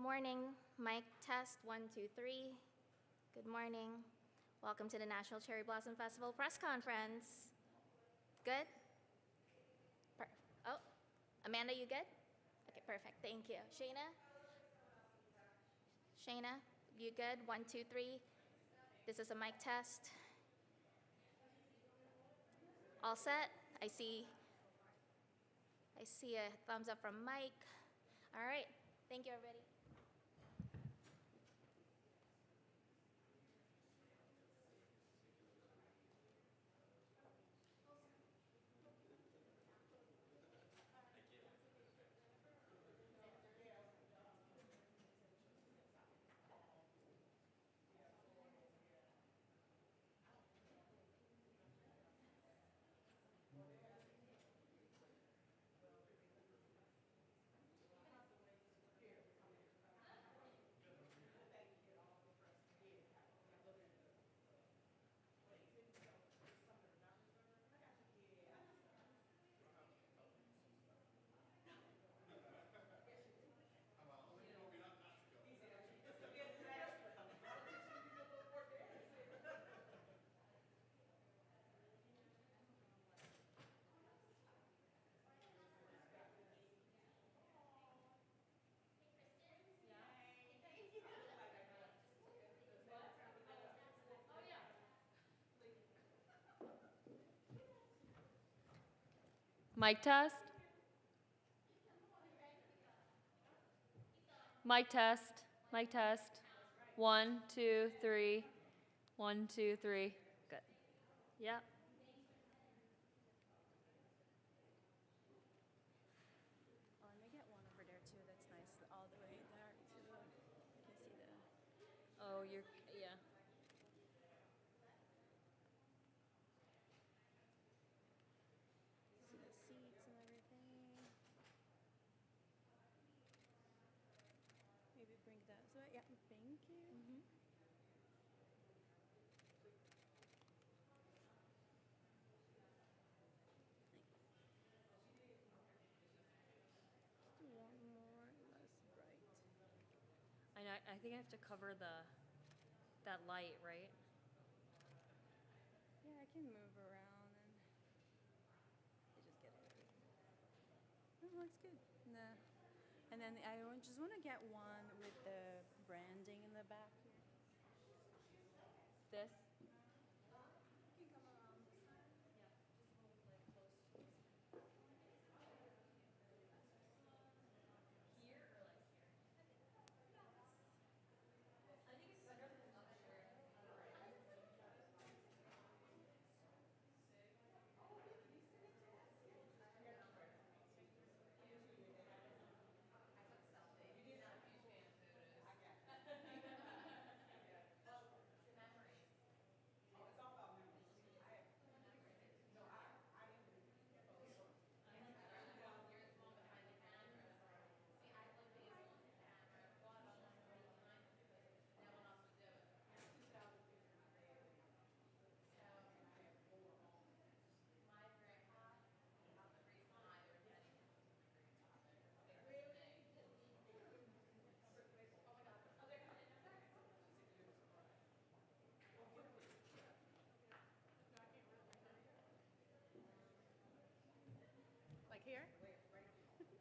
morning. Mic test, 1, 2, 3. Good morning. Welcome to the National Cherry Blossom Festival press conference. Good? Oh, Amanda, you good? Okay, perfect. Thank you. Shayna? Shayna, you good? 1, 2, 3. This is a mic test. All set? I see a thumbs up from Mike. All right. Thank you, everybody. Mic test. Mic test. Mic test. 1, 2, 3. 1, 2, 3. Good. Yep. Oh, and they get one over there too. That's nice. All the way there to the. You can see the. Oh, you're, yeah. See the seats and everything. Maybe bring that. So yeah, thank you. Mm-hmm. Just one more, less bright. I know. I think I have to cover that light, right? Yeah, I can move around and you just get it. Oh, looks good. And then I just want to get one with the branding in the back here. This? You can come around this side. Yeah, just move like close to this. Here or like here? I think it's better than up here. Like here? This way? Okay, thank you.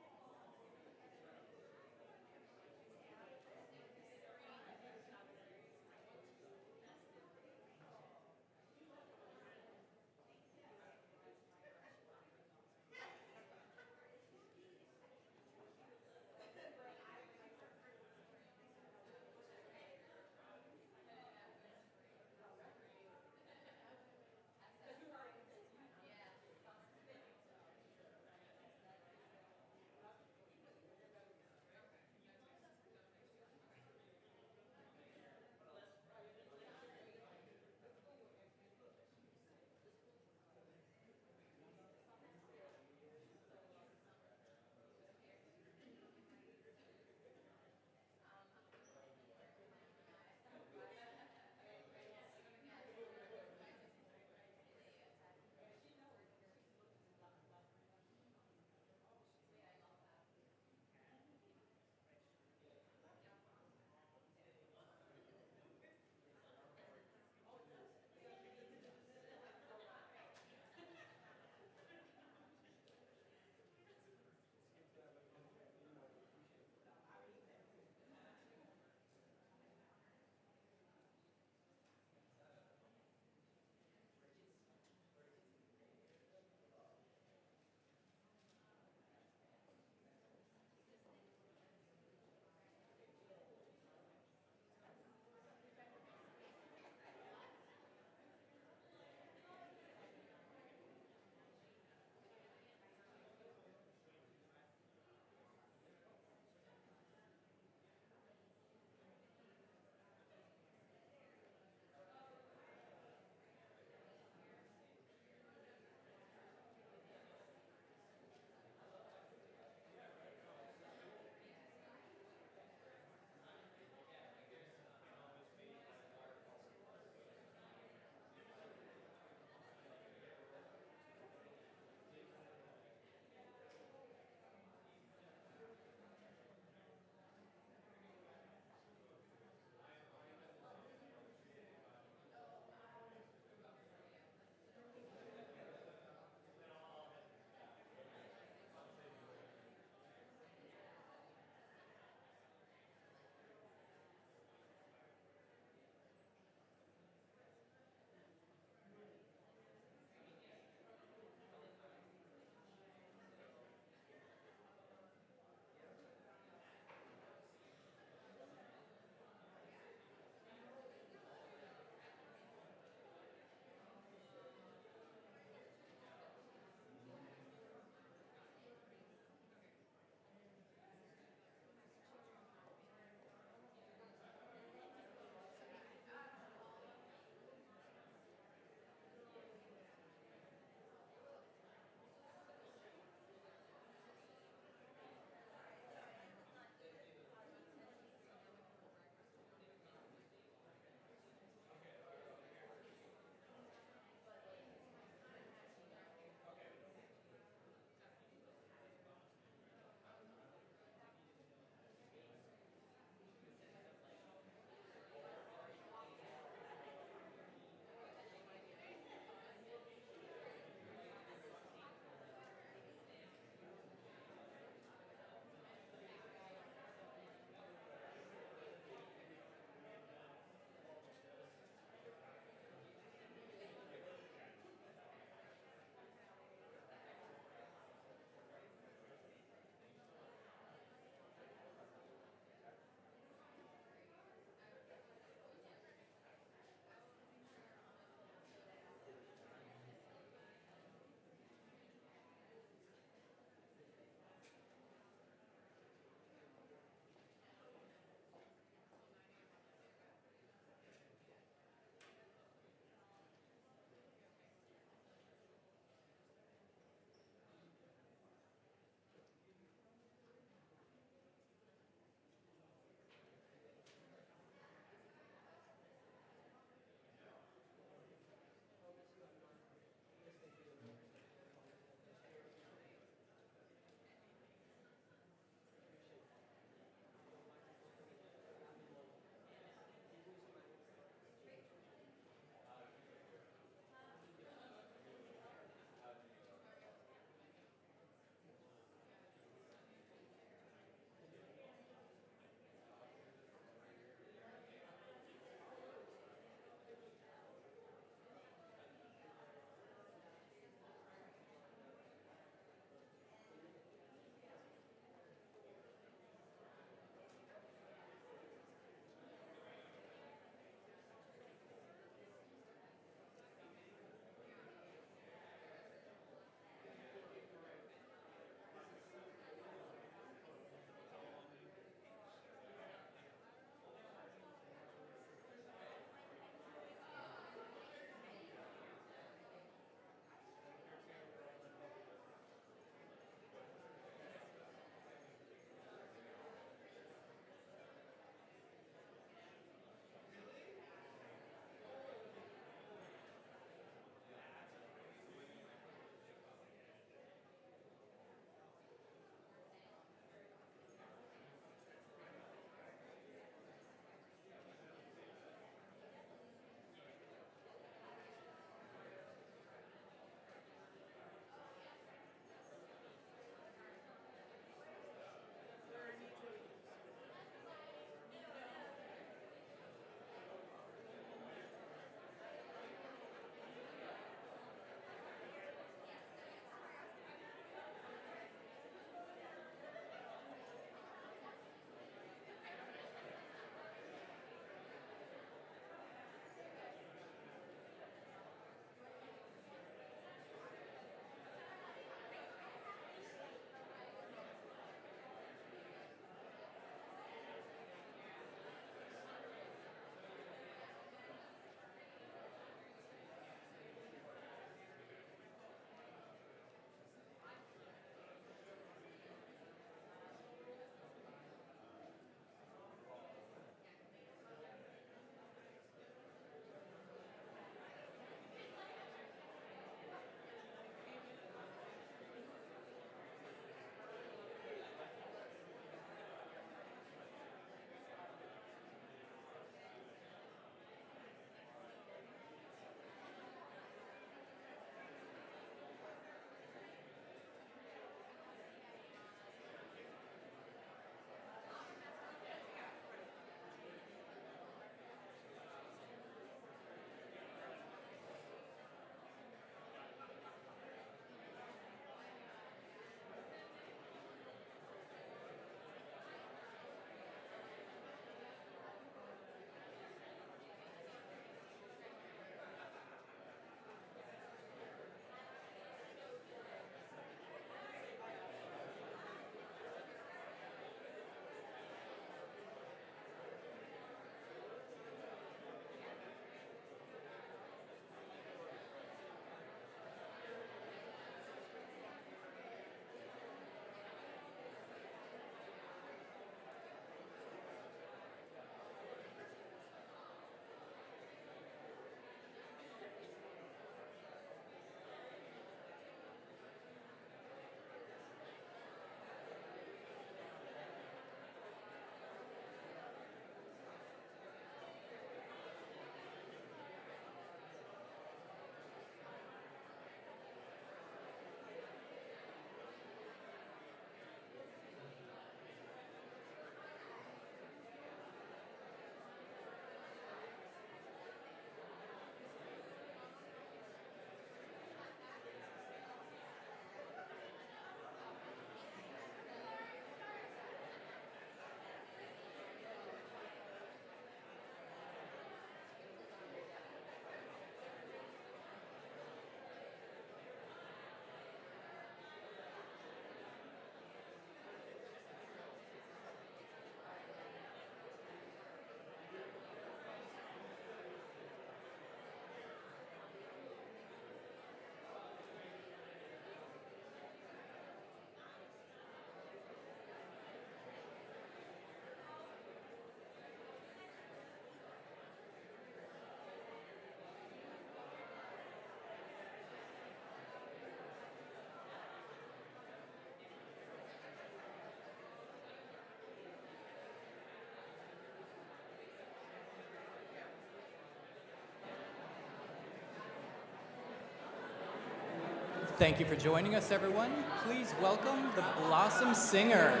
Thank you for joining us, everyone. Please welcome the Blossom Singers.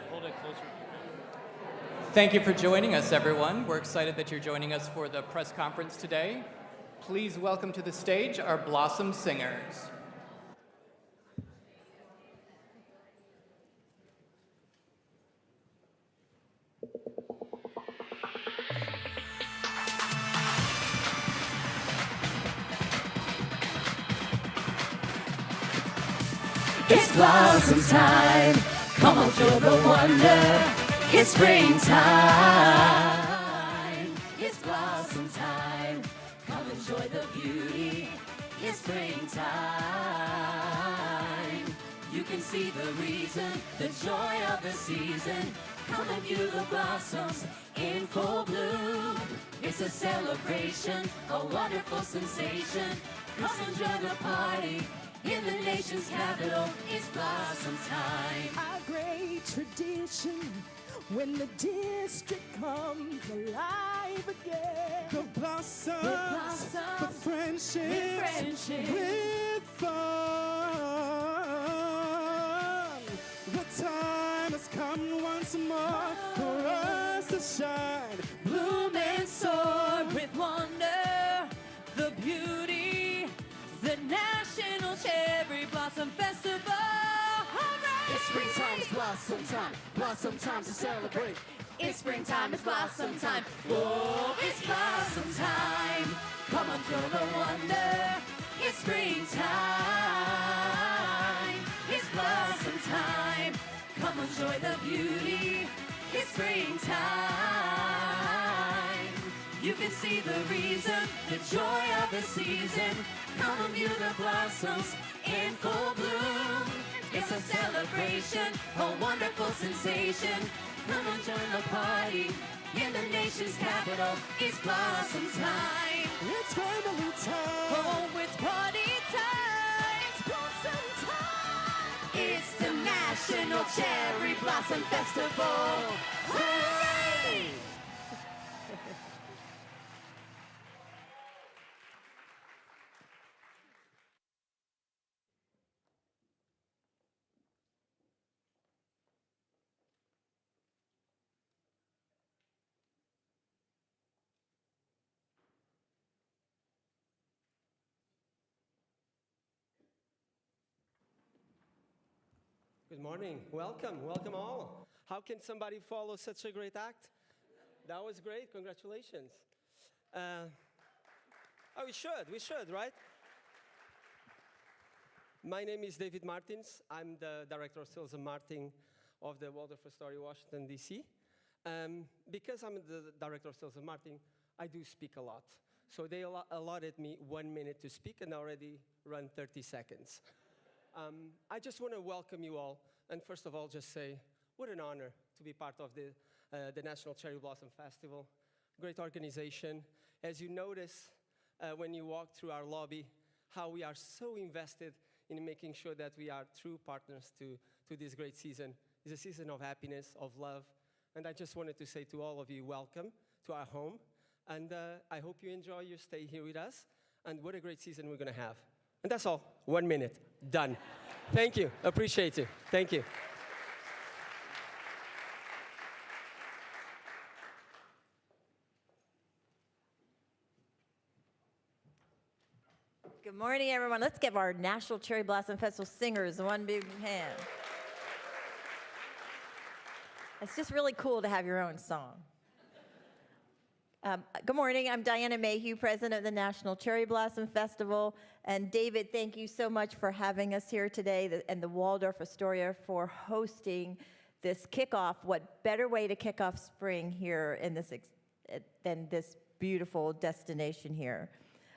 Hold it closer. Thank you for joining us, everyone. We're excited that you're joining us for the press conference today. Please welcome to the stage our Blossom Singers. It's blossom time. Come on, feel the wonder. It's springtime. It's blossom time. Come enjoy the beauty. It's springtime. You can see the reason, the joy of the season. Come and view the blossoms in full bloom. It's a celebration, a wonderful sensation. Come enjoy the party. In the nation's capital, it's blossom time. Our great tradition, when the district comes alive again. The blossoms, blossom, with friendship, friendship. with fun. The time has come once more for us to shine. Bloom and soar with wonder, the beauty, the National Cherry Blossom Festival. Hooray! It's springtime, it's blossom time to celebrate. It's springtime, it's blossom time. Whoa, it's blossom time. Come on, feel the wonder. It's springtime. It's blossom time. Come enjoy the beauty. It's springtime. You can see the reason, the joy of the season. Come and view the blossoms in full bloom. It's a celebration, a wonderful sensation. Come and join the party in the nation's capital. It's blossom time. It's family time. Oh, it's party time. It's blossom time. It's the National Cherry Blossom Festival. Hooray! Good morning. Welcome. Welcome all. How can somebody follow such a great act? That was great. Congratulations. We should, right? My name is David Martins. I'm the Director of Sales and Marketing of the Waldorf Astoria, Washington, D.C. Because I'm the Director of Sales and Marketing, I do speak a lot. So they allotted me 1 minute to speak and already run 30 seconds. I just want to welcome you all, and first of all, just say, what an honor to be part of the National Cherry Blossom Festival. Great organization. As you notice when you walk through our lobby, how we are so invested in making sure that we are true partners to this great season. It's a season of happiness, of love, and I just wanted to say to all of you, welcome to our home, and I hope you enjoy your stay here with us, and what a great season we're going to have. And that's all. 1 minute. Done. Thank you. Appreciate you. Thank you. Good morning, everyone. Let's give our National Cherry Blossom Festival singers one big hand. It's just really cool to have your own song. Good morning. I'm Diana Mayhew, president of the National Cherry Blossom Festival. And David, thank you so much for having us here today, and the Waldorf Astoria for hosting this kickoff. What better way to kick off spring here in this than this beautiful destination here?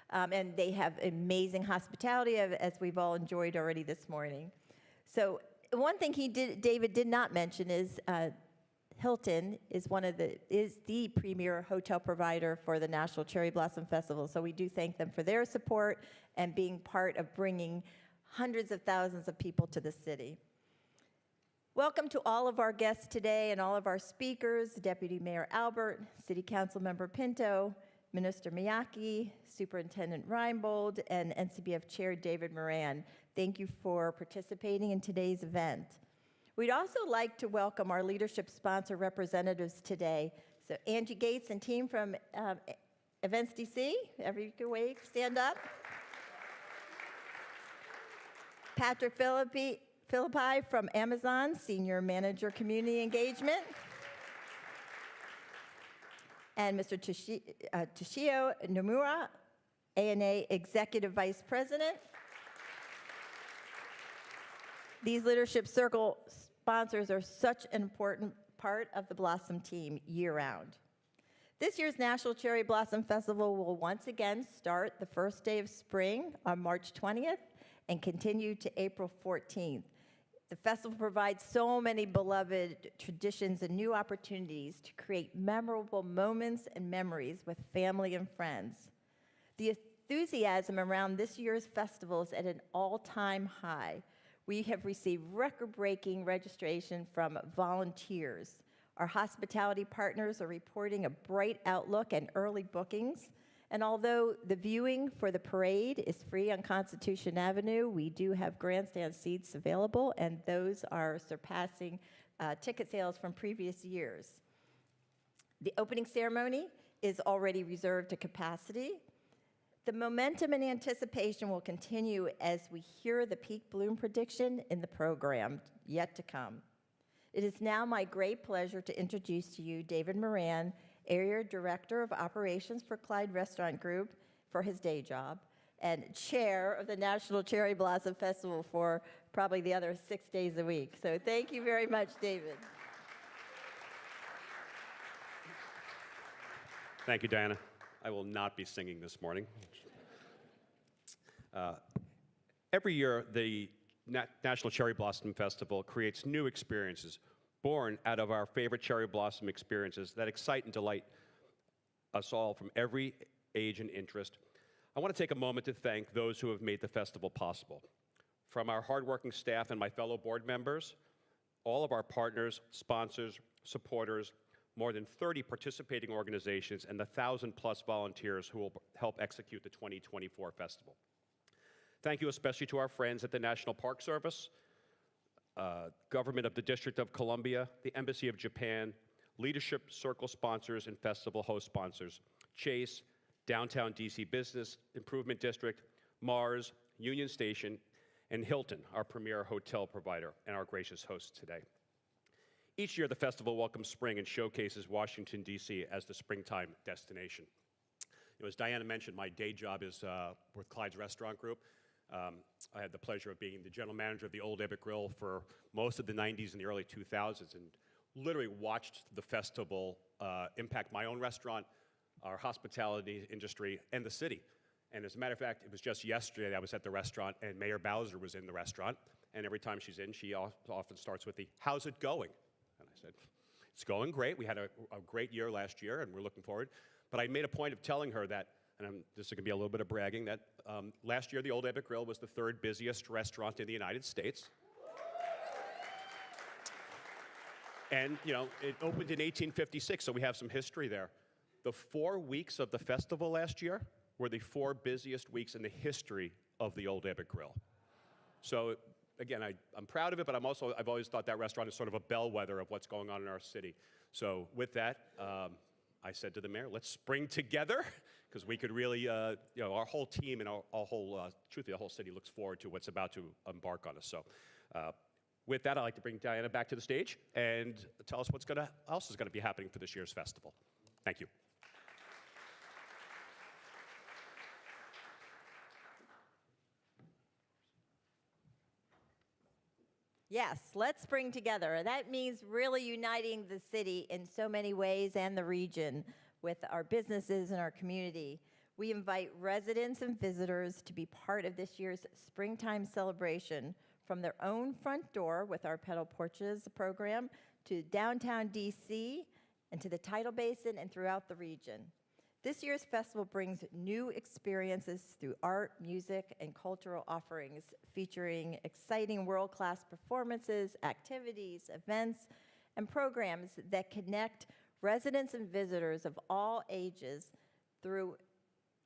And they have amazing hospitality, as we've all enjoyed already this morning. So one thing David did not mention is Hilton is the premier hotel provider for the National Cherry Blossom Festival. So we do thank them for their support and being part of bringing hundreds of thousands of people to the city. Welcome to all of our guests today and all of our speakers, Deputy Mayor Albert, City Council Member Pinto, Minister Miyake, Superintendent Reinbold, and NCBF Chair David Moran. Thank you for participating in today's event. We'd also like to welcome our leadership sponsor representatives today. So Angie Gates and team from Events DC, every wave, stand up. Patrick Philippi from Amazon, Senior Manager Community Engagement. And Mr. Toshio Nomura, ANA Executive Vice President. These Leadership Circle sponsors are such an important part of the Blossom team year-round. This year's National Cherry Blossom Festival will once again start the first day of spring on March 20th and continue to April 14th. The festival provides so many beloved traditions and new opportunities to create memorable moments and memories with family and friends. The enthusiasm around this year's festival is at an all-time high. We have received record-breaking registration from volunteers. Our hospitality partners are reporting a bright outlook and early bookings. And although the viewing for the parade is free on Constitution Avenue, we do have grandstand seats available, and those are surpassing ticket sales from previous years. The opening ceremony is already reserved to capacity. The momentum and anticipation will continue as we hear the peak bloom prediction in the program yet to come. It is now my great pleasure to introduce to you David Moran, Area Director of Operations for Clyde Restaurant Group for his day job, and Chair of the National Cherry Blossom Festival for probably the other 6 days a week. So thank you very much, David. Thank you, Diana. I will not be singing this morning. Every year, the National Cherry Blossom Festival creates new experiences born out of our favorite cherry blossom experiences that excite and delight us all from every age and interest. I want to take a moment to thank those who have made the festival possible. From our hardworking staff and my fellow board members, all of our partners, sponsors, supporters, more than 30 participating organizations, and the 1,000+ volunteers who will help execute the 2024 festival. Thank you especially to our friends at the National Park Service, Government of the District of Columbia, the Embassy of Japan, Leadership Circle sponsors and festival host sponsors, Chase, Downtown DC Business Improvement District, Mars, Union Station, and Hilton, our premier hotel provider and our gracious hosts today. Each year, the festival welcomes spring and showcases Washington, D.C. as the springtime destination. As Diana mentioned, my day job is with Clyde's Restaurant Group. I had the pleasure of being the general manager of the Old Ebbitt Grill for most of the 90s and the early 2000s, and literally watched the festival impact my own restaurant, our hospitality industry, and the city. And as a matter of fact, it was just yesterday that I was at the restaurant, and Mayor Bowser was in the restaurant, and every time she's in, she often starts with the, "How's it going?" And I said, "It's going great. We had a great year last year, and we're looking forward." But I made a point of telling her that, and this is going to be a little bit of bragging, that last year the Old Ebbitt Grill was the 3rd busiest restaurant in the United States. And, it opened in 1856, so we have some history there. The 4 weeks of the festival last year were the 4 busiest weeks in the history of the Old Ebbitt Grill. So, again, I'm proud of it, but I've always thought that restaurant is sort of a bellwether of what's going on in our city. So with that, I said to the mayor, let's spring together, because we could really, our whole team and truthfully, the whole city looks forward to what's about to embark on us. So with that, I'd like to bring Diana back to the stage and tell us what else is going to be happening for this year's festival. Thank you. Yes, let's spring together. That means really uniting the city in so many ways and the region with our businesses and our community. We invite residents and visitors to be part of this year's springtime celebration from their own front door with our Pedal Porches program to downtown DC and to the Tidal Basin and throughout the region. This year's festival brings new experiences through art, music, and cultural offerings featuring exciting world-class performances, activities, events, and programs that connect residents and visitors of all ages through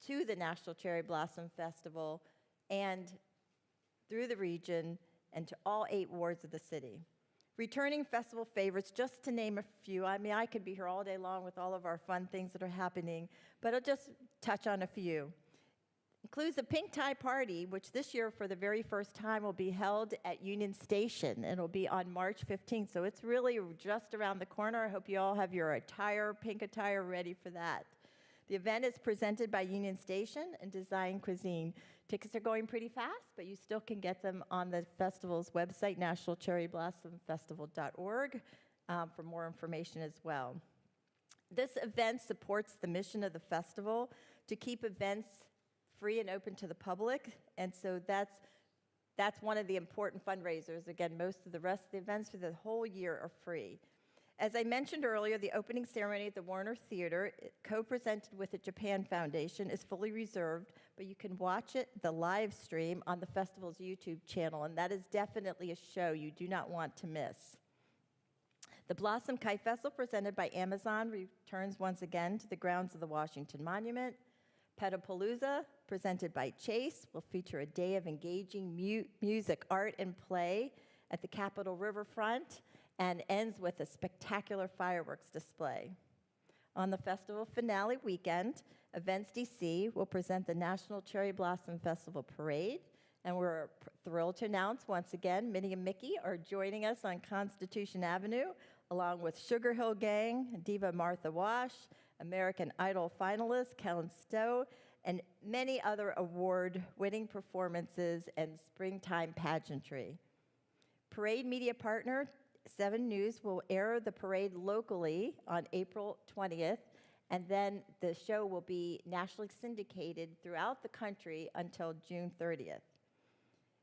to the National Cherry Blossom Festival and through the region and to all 8 wards of the city. Returning festival favorites, just to name a few. I mean, I could be here all day long with all of our fun things that are happening, but I'll just touch on a few. Includes the Pink Tie Party, which this year for the very first time will be held at Union Station, and it'll be on March 15th, so it's really just around the corner. I hope you all have your pink attire ready for that. The event is presented by Union Station and Design Cuisine. Tickets are going pretty fast, but you still can get them on the festival's website, nationalcherryblossomfestival.org, for more information as well. This event supports the mission of the festival to keep events free and open to the public, and so that's one of the important fundraisers. Again, most of the rest of the events for the whole year are free. As I mentioned earlier, the opening ceremony at the Warner Theater, co-presented with the Japan Foundation, is fully reserved, but you can watch the live stream on the festival's YouTube channel, and that is definitely a show you do not want to miss. The Blossom Kite Festival, presented by Amazon, returns once again to the grounds of the Washington Monument. Petapalooza, presented by Chase, will feature a day of engaging music, art, and play at the Capitol Riverfront, and ends with a spectacular fireworks display. On the festival finale weekend, Events DC will present the National Cherry Blossom Festival Parade, and we're thrilled to announce once again Minnie and Mickey are joining us on Constitution Avenue, along with Sugar Hill Gang, diva Martha Wash, American Idol finalist Kellen Stowe, and many other award-winning performances and springtime pageantry. Parade media partner 7 News will air the parade locally on April 20th, and then the show will be nationally syndicated throughout the country until June 30th.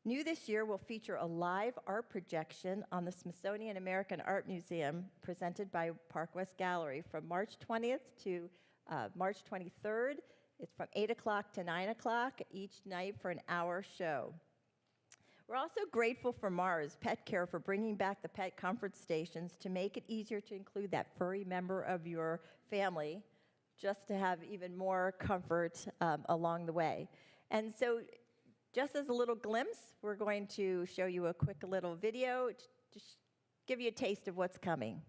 New this year will feature a live art projection on the Smithsonian American Art Museum presented by Park West Gallery from March 20th to March 23rd. It's from 8 o'clock to 9 o'clock each night for an hour show. We're also grateful for Mars Pet Care for bringing back the pet comfort stations to make it easier to include that furry member of your family, just to have even more comfort along the way. And so, just as a little glimpse, we're going to show you a quick little video to just give you a taste of what's coming.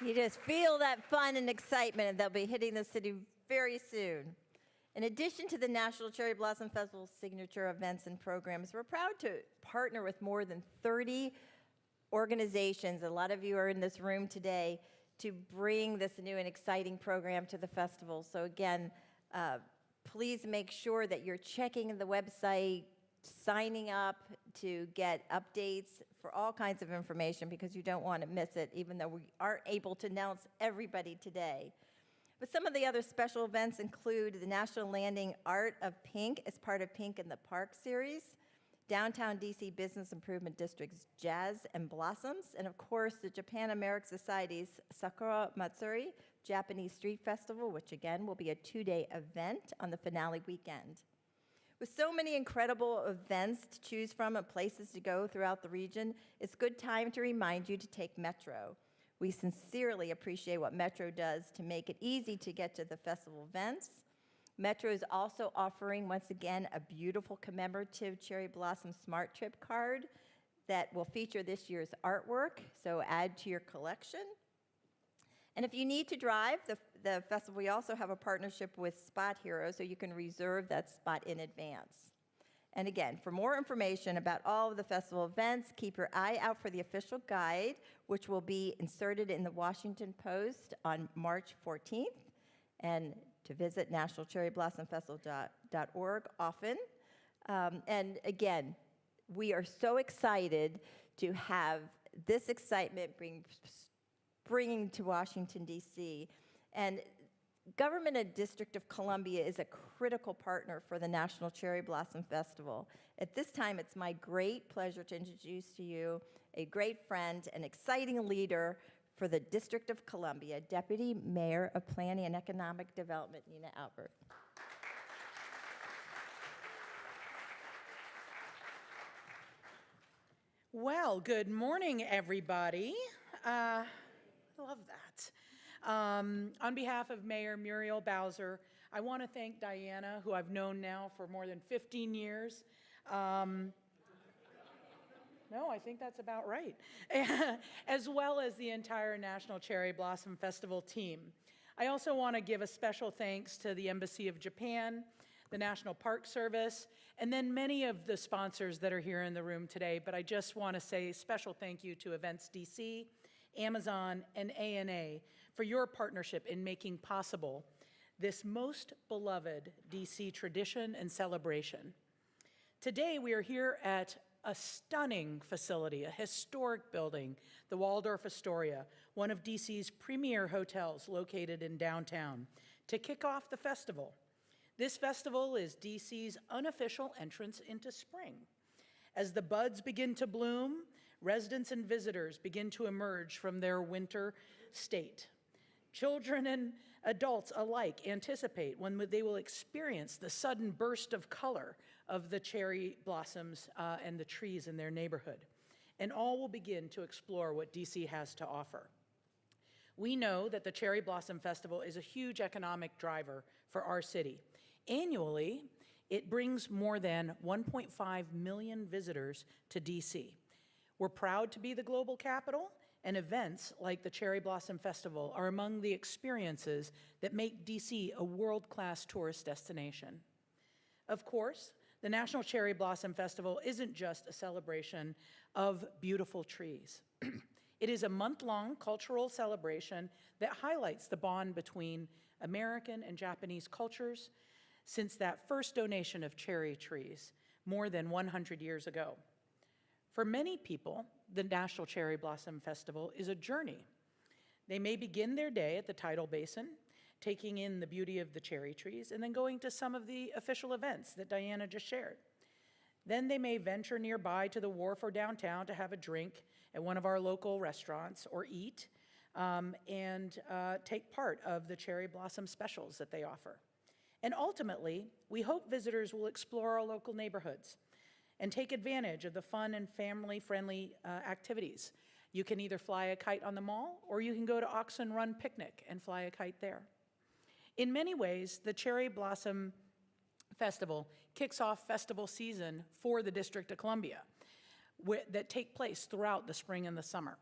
You just feel that fun and excitement, and they'll be hitting the city very soon. In addition to the National Cherry Blossom Festival's signature events and programs, we're proud to partner with more than 30 organizations, a lot of you are in this room today, to bring this new and exciting program to the festival. So again, please make sure that you're checking the website, signing up to get updates for all kinds of information, because you don't want to miss it, even though we aren't able to announce everybody today. But some of the other special events include the National Landing Art of Pink as part of Pink in the Park series, Downtown DC Business Improvement District's Jazz and Blossoms, and of course the Japan American Society's Sakura Matsuri Japanese Street Festival, which again will be a 2-day event on the finale weekend. With so many incredible events to choose from and places to go throughout the region, it's a good time to remind you to take Metro. We sincerely appreciate what Metro does to make it easy to get to the festival events. Metro is also offering, once again, a beautiful commemorative Cherry Blossom Smart Trip card that will feature this year's artwork, so add to your collection. And if you need to drive, the festival, we also have a partnership with Spot Hero, so you can reserve that spot in advance. And again, for more information about all of the festival events, keep your eye out for the official guide, which will be inserted in the Washington Post on March 14th, and to visit nationalcherryblossomfestival.org often. And again, we are so excited to have this excitement bringing to Washington, D.C. And Government of District of Columbia is a critical partner for the National Cherry Blossom Festival. At this time, it's my great pleasure to introduce to you a great friend and exciting leader for the District of Columbia, Deputy Mayor of Planning and Economic Development, Nina Albert. Well, good morning, everybody. I love that. On behalf of Mayor Muriel Bowser, I want to thank Diana, who I've known now for more than 15 years. No, I think that's about right. As well as the entire National Cherry Blossom Festival team. I also want to give a special thanks to the Embassy of Japan, the National Park Service, and then many of the sponsors that are here in the room today. But I just want to say a special thank you to Events DC, Amazon, and ANA for your partnership in making possible this most beloved DC tradition and celebration. Today, we are here at a stunning facility, a historic building, the Waldorf Astoria, one of DC's premier hotels located in downtown, to kick off the festival. This festival is DC's unofficial entrance into spring. As the buds begin to bloom, residents and visitors begin to emerge from their winter state. Children and adults alike anticipate when they will experience the sudden burst of color of the cherry blossoms and the trees in their neighborhood. And all will begin to explore what DC has to offer. We know that the Cherry Blossom Festival is a huge economic driver for our city. Annually, it brings more than 1.5 million visitors to DC. We're proud to be the global capital, and events like the Cherry Blossom Festival are among the experiences that make DC a world-class tourist destination. Of course, the National Cherry Blossom Festival isn't just a celebration of beautiful trees. It is a month-long cultural celebration that highlights the bond between American and Japanese cultures since that first donation of cherry trees more than 100 years ago. For many people, the National Cherry Blossom Festival is a journey. They may begin their day at the Tidal Basin, taking in the beauty of the cherry trees, and then going to some of the official events that Diana just shared. Then they may venture nearby to the wharf or downtown to have a drink at one of our local restaurants or eat and take part of the cherry blossom specials that they offer. And ultimately, we hope visitors will explore our local neighborhoods and take advantage of the fun and family-friendly activities. You can either fly a kite on the mall, or you can go to Oxen Run Picnic and fly a kite there. In many ways, the Cherry Blossom Festival kicks off festival season for the District of Columbia that take place throughout the spring and the summer.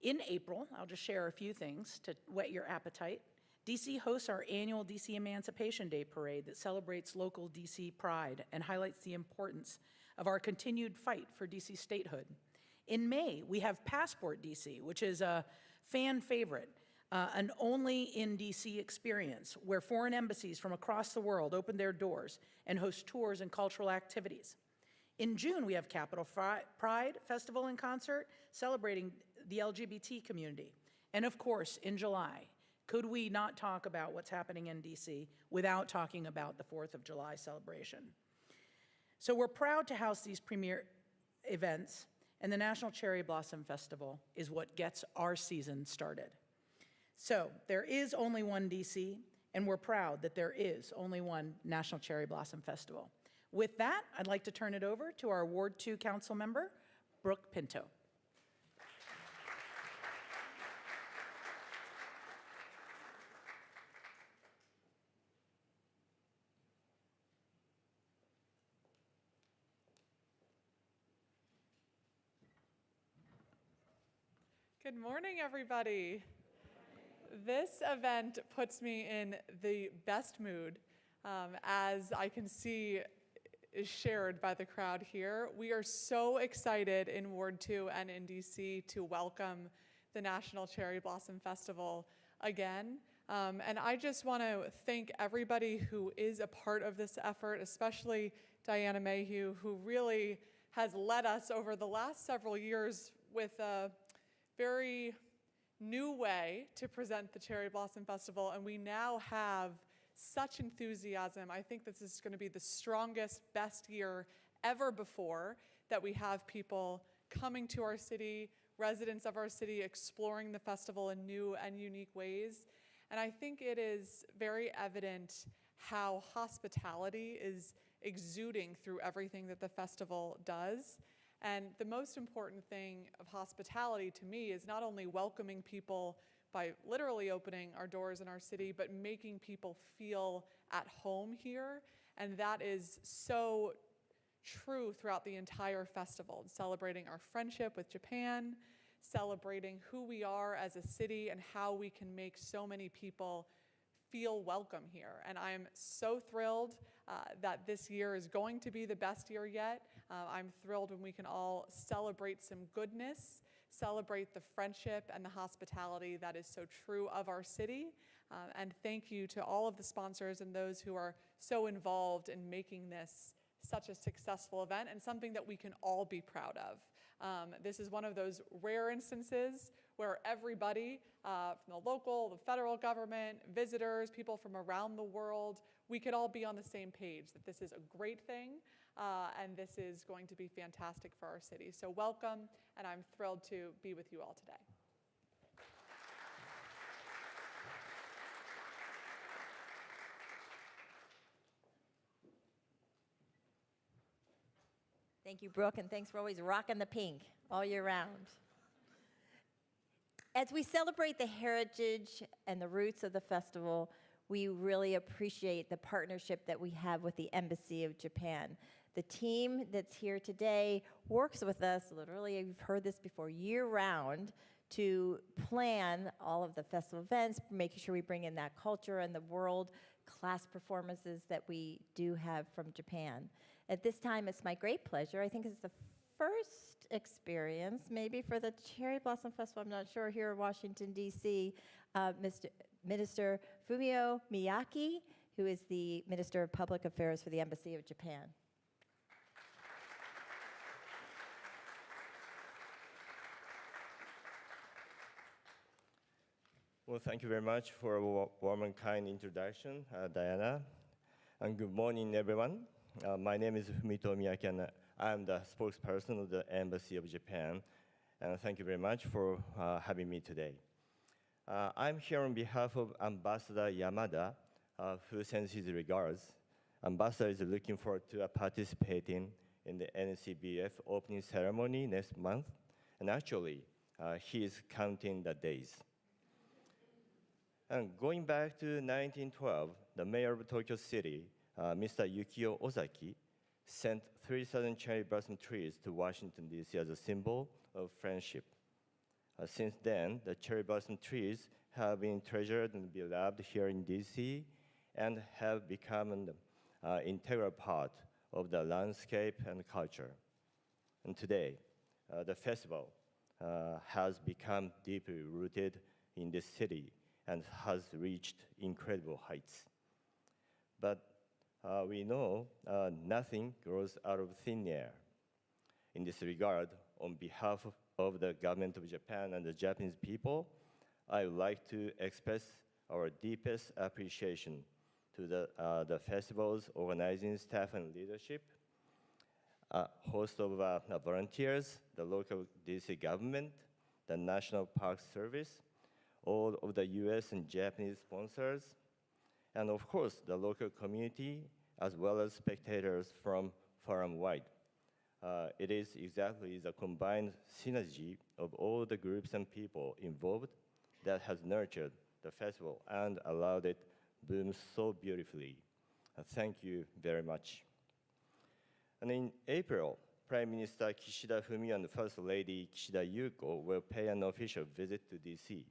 In April, I'll just share a few things to whet your appetite. DC hosts our annual DC Emancipation Day parade that celebrates local DC pride and highlights the importance of our continued fight for DC statehood. In May, we have Passport DC, which is a fan favorite, an only in DC experience where foreign embassies from across the world open their doors and host tours and cultural activities. In June, we have Capitol Pride Festival and Concert celebrating the LGBT community. And of course, in July, could we not talk about what's happening in DC without talking about the 4th of July celebration? So we're proud to house these premier events, and the National Cherry Blossom Festival is what gets our season started. So there is only one DC, and we're proud that there is only one National Cherry Blossom Festival. With that, I'd like to turn it over to our Ward 2 Council member, Brooke Pinto. Good morning, everybody. This event puts me in the best mood, as I can see is shared by the crowd here. We are so excited in Ward 2 and in DC to welcome the National Cherry Blossom Festival again. And I just want to thank everybody who is a part of this effort, especially Diana Mayhew, who really has led us over the last several years with a very new way to present the Cherry Blossom Festival, and we now have such enthusiasm. I think this is going to be the strongest, best year ever before that we have people coming to our city, residents of our city, exploring the festival in new and unique ways. And I think it is very evident how hospitality is exuding through everything that the festival does. And the most important thing of hospitality to me is not only welcoming people by literally opening our doors in our city, but making people feel at home here. And that is so true throughout the entire festival, celebrating our friendship with Japan, celebrating who we are as a city and how we can make so many people feel welcome here. And I'm so thrilled that this year is going to be the best year yet. I'm thrilled when we can all celebrate some goodness, celebrate the friendship and the hospitality that is so true of our city. And thank you to all of the sponsors and those who are so involved in making this such a successful event and something that we can all be proud of. This is one of those rare instances where everybody from the local, the federal government, visitors, people from around the world, we could all be on the same page that this is a great thing and this is going to be fantastic for our city. So welcome, and I'm thrilled to be with you all today. Thank you, Brooke, and thanks for always rocking the pink all year round. As we celebrate the heritage and the roots of the festival, we really appreciate the partnership that we have with the Embassy of Japan. The team that's here today works with us, literally, you've heard this before, year-round, to plan all of the festival events, making sure we bring in that culture and the world-class performances that we do have from Japan. At this time, it's my great pleasure. I think it's the first experience, maybe for the Cherry Blossom Festival, I'm not sure, here in Washington, D.C., Minister Fumio Miyake, who is the Minister of Public Affairs for the Embassy of Japan. Well, thank you very much for a warm and kind introduction, Diana. And good morning, everyone. My name is Fumito Miyake, and I'm the spokesperson of the Embassy of Japan. And thank you very much for having me today. I'm here on behalf of Ambassador Yamada, who sends his regards. Ambassador is looking forward to participating in the NCBF opening ceremony next month. And actually, he is counting the days. And going back to 1912, the mayor of Tokyo City, Mr. Yukio Ozaki, sent 3,000 cherry blossom trees to Washington, D.C. as a symbol of friendship. Since then, the cherry blossom trees have been treasured and beloved here in DC and have become an integral part of the landscape and culture. And today, the festival has become deeply rooted in this city and has reached incredible heights. But we know nothing grows out of thin air. In this regard, on behalf of the government of Japan and the Japanese people, I would like to express our deepest appreciation to the festival's organizing staff and leadership, a host of volunteers, the local DC government, the National Park Service, all of the US and Japanese sponsors, and of course, the local community, as well as spectators from far and wide. It is exactly the combined synergy of all the groups and people involved that has nurtured the festival and allowed it bloom so beautifully. Thank you very much. And in April, Prime Minister Kishida Fumio and First Lady Kishida Yuko will pay an official visit to DC.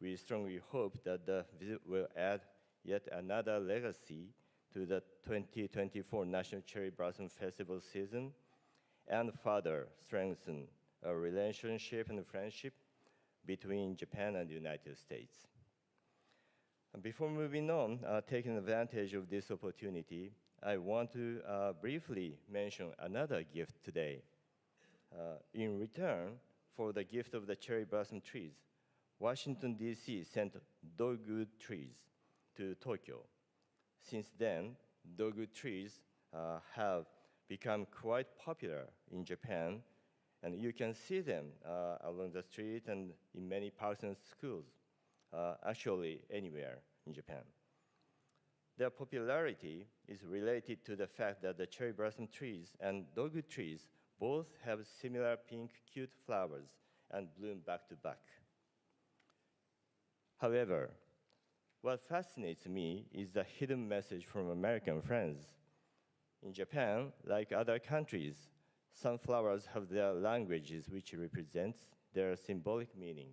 We strongly hope that the visit will add yet another legacy to the 2024 National Cherry Blossom Festival season and further strengthen a relationship and friendship between Japan and the United States. And before moving on, taking advantage of this opportunity, I want to briefly mention another gift today. In return for the gift of the cherry blossom trees, Washington, D.C. sent dogwood trees to Tokyo. Since then, dogwood trees have become quite popular in Japan, and you can see them along the street and in many parks and schools, actually anywhere in Japan. Their popularity is related to the fact that the cherry blossom trees and dogwood trees both have similar pink, cute flowers and bloom back to back. However, what fascinates me is the hidden message from American friends. In Japan, like other countries, some flowers have their languages which represents their symbolic meaning.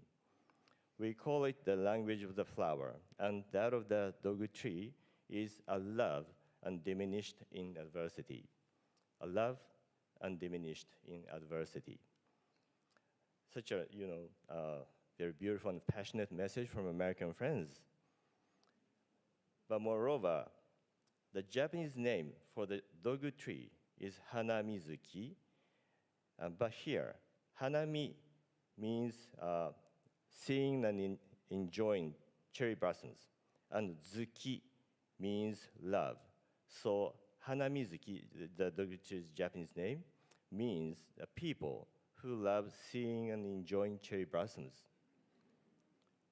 We call it the language of the flower, and that of the dogwood tree is a love undiminished in adversity. A love undiminished in adversity. Such a, very beautiful and passionate message from American friends. But moreover, the Japanese name for the dogwood tree is Hanamizuki, but here, Hanami means seeing and enjoying cherry blossoms, and Zuki means love. So Hanamizuki, the dogwood tree's Japanese name, means people who love seeing and enjoying cherry blossoms.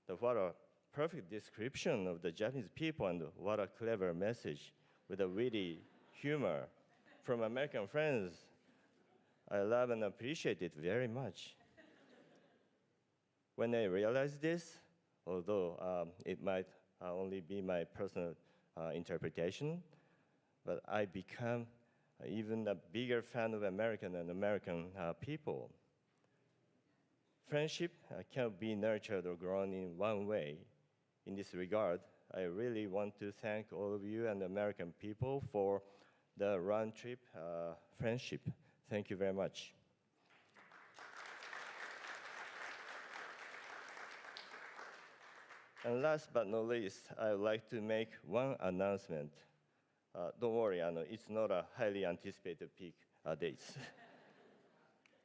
So what a perfect description of the Japanese people, and what a clever message with a witty humor from American friends. I love and appreciate it very much. When I realized this, although it might only be my personal interpretation, but I become even a bigger fan of American and American people. Friendship cannot be nurtured or grown in one way. In this regard, I really want to thank all of you and the American people for the round-trip friendship. Thank you very much. And last but not least, I would like to make one announcement. Don't worry, it's not a highly anticipated peak dates.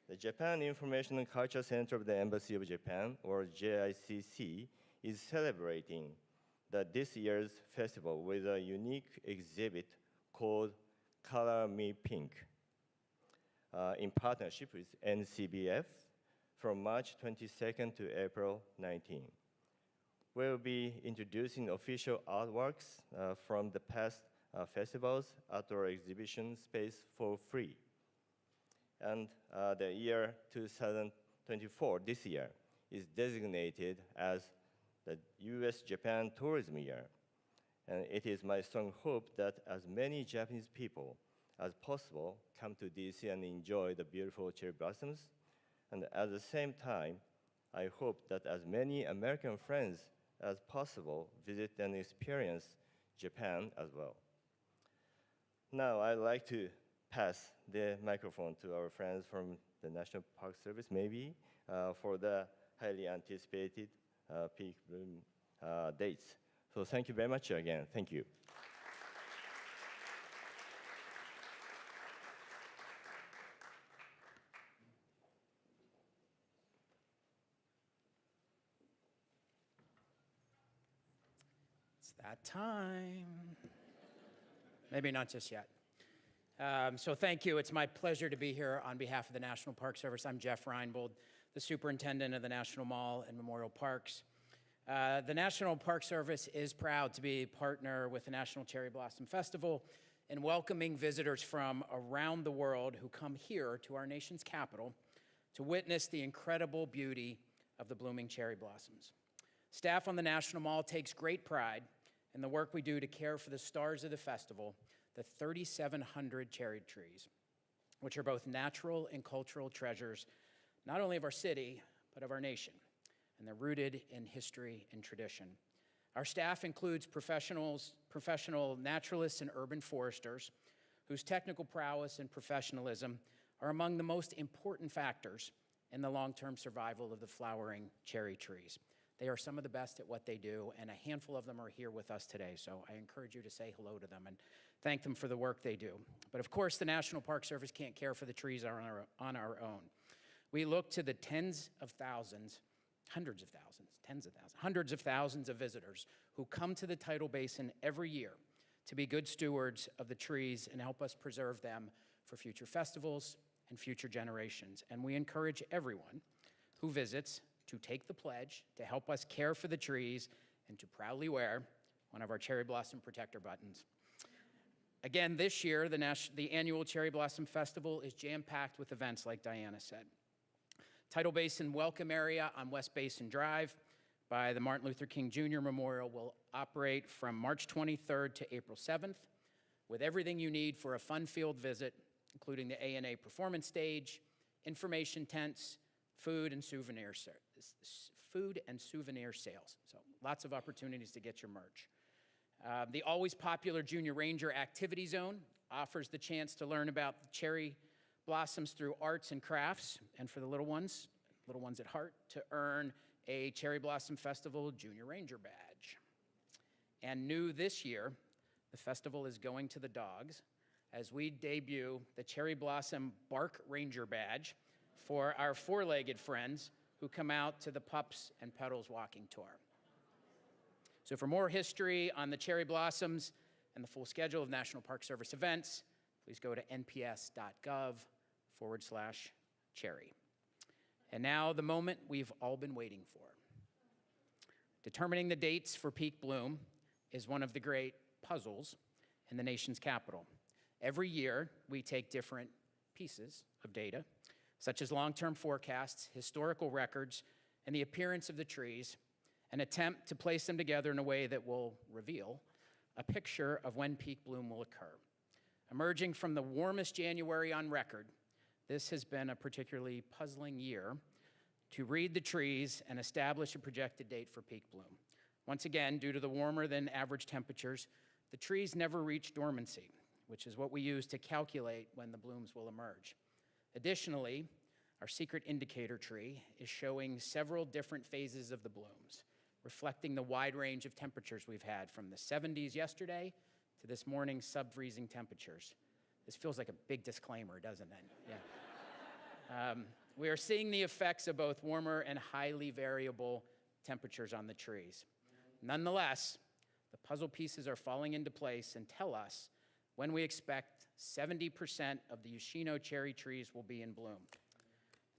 The Japan Information and Culture Center of the Embassy of Japan, or JICC, is celebrating this year's festival with a unique exhibit called Color Me Pink, in partnership with NCBF from March 22nd to April 19. We'll be introducing official artworks from the past festivals at our exhibition space for free. And the year 2024, this year, is designated as the US-Japan Tourism Year. And it is my strong hope that as many Japanese people as possible come to DC and enjoy the beautiful cherry blossoms. And at the same time, I hope that as many American friends as possible visit and experience Japan as well. Now, I'd like to pass the microphone to our friends from the National Park Service, maybe, for the highly anticipated peak bloom dates. So thank you very much again. Thank you. It's that time. Maybe not just yet. So thank you. It's my pleasure to be here on behalf of the National Park Service. I'm Jeff Reinbold, the superintendent of the National Mall and Memorial Parks. The National Park Service is proud to be a partner with the National Cherry Blossom Festival in welcoming visitors from around the world who come here to our nation's capital to witness the incredible beauty of the blooming cherry blossoms. Staff on the National Mall takes great pride in the work we do to care for the stars of the festival, the 3,700 cherry trees, which are both natural and cultural treasures, not only of our city, but of our nation. And they're rooted in history and tradition. Our staff includes professional naturalists and urban foresters whose technical prowess and professionalism are among the most important factors in the long-term survival of the flowering cherry trees. They are some of the best at what they do, and a handful of them are here with us today, so I encourage you to say hello to them and thank them for the work they do. But of course, the National Park Service can't care for the trees on our own. We look to the hundreds of thousands of visitors who come to the Tidal Basin every year to be good stewards of the trees and help us preserve them for future festivals and future generations. And we encourage everyone who visits to take the pledge to help us care for the trees and to proudly wear one of our cherry blossom protector buttons. Again, this year, the annual Cherry Blossom Festival is jam-packed with events like Diana said. Tidal Basin Welcome Area on West Basin Drive by the Martin Luther King Jr. Memorial will operate from March 23rd to April 7th with everything you need for a fun-filled visit, including the A&A performance stage, information tents, food and souvenir sales. So lots of opportunities to get your merch. The always popular Junior Ranger Activity Zone offers the chance to learn about the cherry blossoms through arts and crafts, and for the little ones at heart, to earn a Cherry Blossom Festival Junior Ranger badge. And new this year, the festival is going to the dogs as we debut the Cherry Blossom Bark Ranger badge for our four-legged friends who come out to the Pups and Petals walking tour. So for more history on the cherry blossoms and the full schedule of National Park Service events, please go to nps.gov/cherry. And now the moment we've all been waiting for. Determining the dates for peak bloom is one of the great puzzles in the nation's capital. Every year, we take different pieces of data, such as long-term forecasts, historical records, and the appearance of the trees, and attempt to place them together in a way that will reveal a picture of when peak bloom will occur. Emerging from the warmest January on record, this has been a particularly puzzling year to read the trees and establish a projected date for peak bloom. Once again, due to the warmer than average temperatures, the trees never reach dormancy, which is what we use to calculate when the blooms will emerge. Additionally, our secret indicator tree is showing several different phases of the blooms, reflecting the wide range of temperatures we've had from the 70s yesterday to this morning's sub-freezing temperatures. This feels like a big disclaimer, doesn't it? Yeah. We are seeing the effects of both warmer and highly variable temperatures on the trees. Nonetheless, the puzzle pieces are falling into place and tell us when we expect 70% of the Yoshino cherry trees will be in bloom.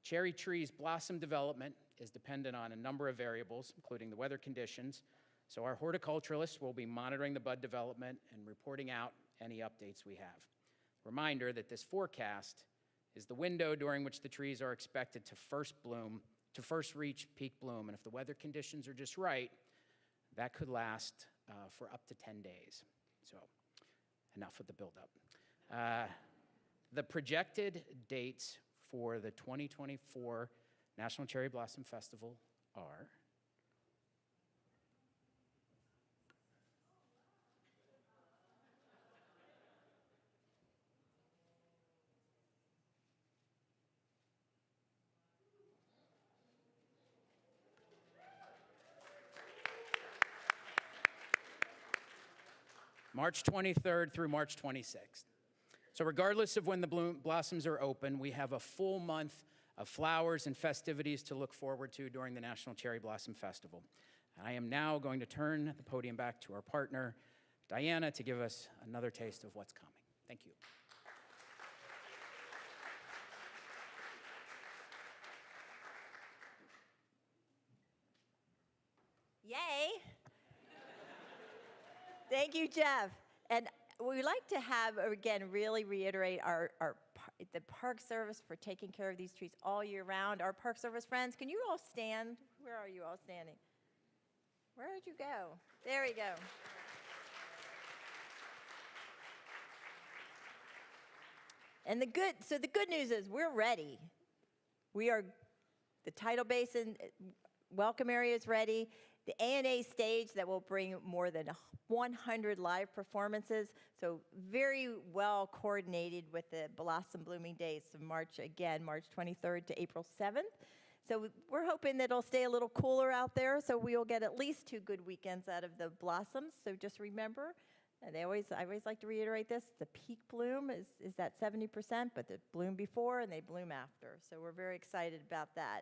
Cherry trees' blossom development is dependent on a number of variables, including the weather conditions, so our horticulturalists will be monitoring the bud development and reporting out any updates we have. Reminder that this forecast is the window during which the trees are expected to first reach peak bloom, and if the weather conditions are just right, that could last for up to 10 days. So enough with the buildup. The projected dates for the 2024 National Cherry Blossom Festival are March 23rd through March 26th. So regardless of when the blossoms are open, we have a full month of flowers and festivities to look forward to during the National Cherry Blossom Festival. I am now going to turn the podium back to our partner, Diana, to give us another taste of what's coming. Thank you. Yay! Thank you, Jeff. And we like to have, again, really reiterate the Park Service for taking care of these trees all year round. Our Park Service friends, can you all stand? Where are you all standing? Where did you go? There we go. And the good news is we're ready. The Tidal Basin welcome area is ready. The ANA stage that will bring more than 100 live performances, so very well coordinated with the blossom blooming days of March 23rd to April 7th. So we're hoping that it'll stay a little cooler out there, so we'll get at least 2 good weekends out of the blossoms. So just remember, and I always like to reiterate this, the peak bloom is that 70%, but they bloom before and they bloom after. So we're very excited about that.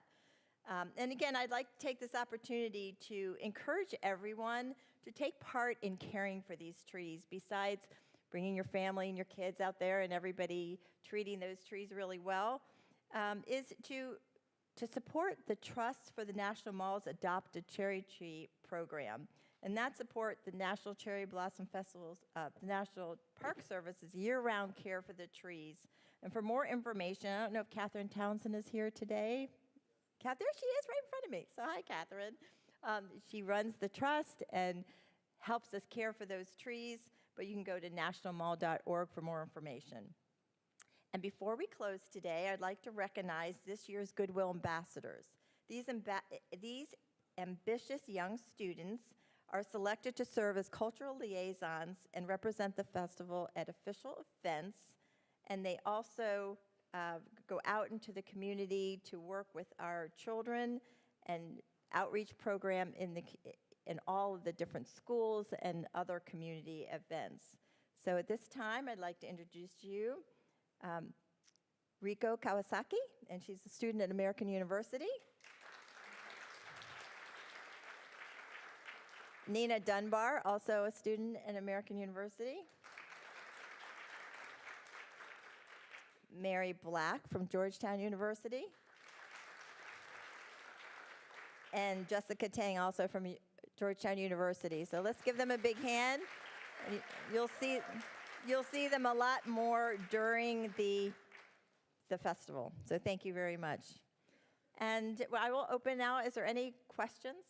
And again, I'd like to take this opportunity to encourage everyone to take part in caring for these trees. Besides bringing your family and your kids out there and everybody treating those trees really well, is to support the Trust for the National Mall's Adopt a Cherry Tree program. And that support the National Cherry Blossom Festivals, the National Park Service's year-round care for the trees. And for more information, I don't know if Catherine Townsend is here today. There she is right in front of me. So hi, Catherine. She runs the trust and helps us care for those trees, but you can go to nationalmall.org for more information. And before we close today, I'd like to recognize this year's Goodwill Ambassadors. These ambitious young students are selected to serve as cultural liaisons and represent the festival at official events, and they also go out into the community to work with our children and outreach program in all of the different schools and other community events. So at this time, I'd like to introduce you Riko Kawasaki, and she's a student at American University. Nina Dunbar, also a student at American University. Mary Black from Georgetown University. And Jessica Tang, also from Georgetown University. So let's give them a big hand. And you'll see them a lot more during the festival. So thank you very much. And I will open now. Is there any questions?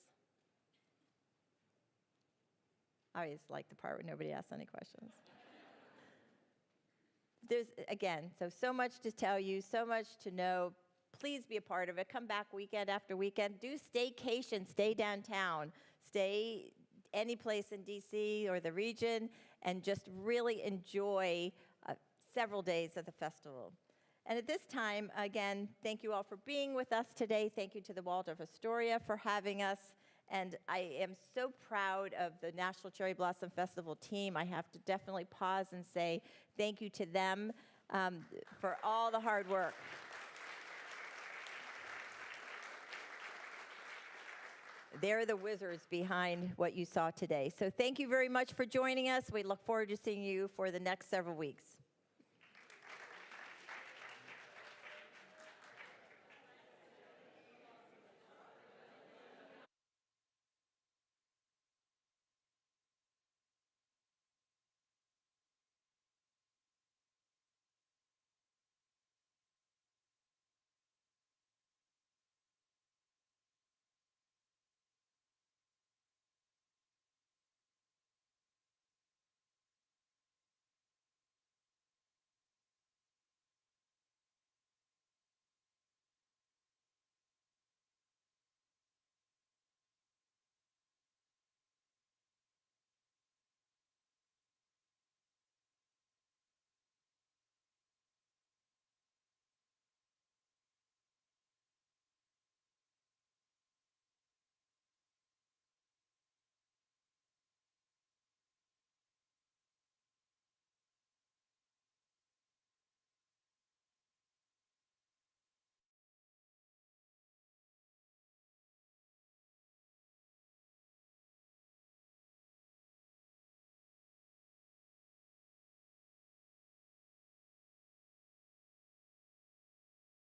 I always like the part where nobody asks any questions. There's, again, so much to tell you, so much to know. Please be a part of it. Come back weekend after weekend. Do staycation. Stay downtown. Stay any place in DC or the region, and just really enjoy several days of the festival. And at this time, again, thank you all for being with us today. Thank you to the Waldorf Astoria for having us. And I am so proud of the National Cherry Blossom Festival team. I have to definitely pause and say thank you to them for all the hard work. They're the wizards behind what you saw today. So thank you very much for joining us. We look forward to seeing you for the next several weeks.